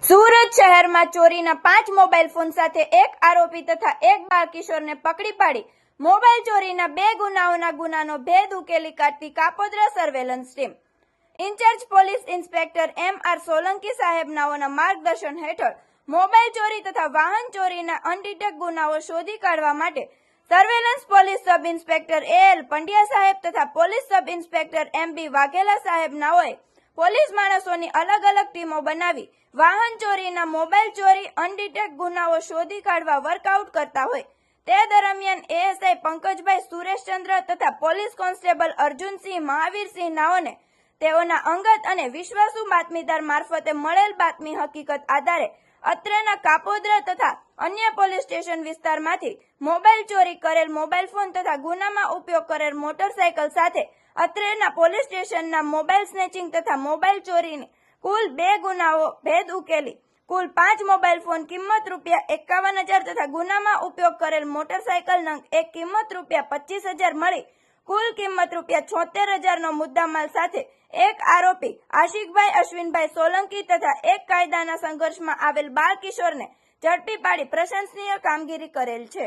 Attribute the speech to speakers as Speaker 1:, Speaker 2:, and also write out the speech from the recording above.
Speaker 1: સુરત શહેરમાં ચોરીના 5 mobile phone સાથે એક આરોપી તથા એક બાળકિશોરને પકડી પાડી મોબાઈલ ચોરીના 2 ગુનાઓના ગુનાનો ભેદ ઉકેલી કાઢતી Kapodra surveillance team incharge police inspector M.R. Solanki સાહેબનાઓના માર્ગદર્શન હેઠળ મોબાઈલ ચોરી તથા વાહન ચોરીના અનડિટેક ગુનાઓ શોધી કાઢવા માટે surveillance police sub inspector A.L. Pandya સાહેબ તથા police sub inspector M.B. Vaghela સાહેબનાઓએ પોલીસ માણસોની અલગ અલગ ટીમો બનાવી વાહન ચોરીના મોબાઈલ ચોરી અનડિટેક ગુનાઓ શોધી કાઢવા વર્કઆઉટ કરતા હોય તે દરમિયાન ASI પંકજભાઈ સુરેશચંદ્ર તથા પોલીસ કોન્સ્ટેબલ અર્જુનસિંહ મહાવીરસિંહ નાઓને તેઓના અંગત અને વિશ્વાસુ બાતમીદાર મારફતે મળેલ બાતમી હકીકત આધારે અત્રેના કાપોદ્રા તથા અન્ય પોલીસ સ્ટેશન વિસ્તારમાંથી મોબાઈલ ચોરી કરેલ મોબાઈલ ફોન તથા ગુનામાં ઉપયોગ કરેલ મોટરસાયકલ સાથે અત્રેના પોલીસ સ્ટેશનના મોબાઈલ સ્નેચિંગ તથા મોબાઈલ ચોરીની કુલ 2 ગુનાઓ ભેદ ઉકેલી કુલ 5 મોબાઈલ ફોન કિંમત ₹51,000 તથા ગુનામાં ઉપયોગ કરેલ મોટરસાયકલ નંગ એક કિંમત ₹25,000 મળી કુલ કિંમત ₹76,000નો મુદ્દામાલ સાથે એક આરોપી આશિકભાઈ અશ્વિનભાઈ સોલંકી તથા એક કાયદાના સંઘર્ષમાં આવેલ બાળકિશોરને ઝડપી પાડી પ્રશંસનીય કામગીરી કરેલ છે।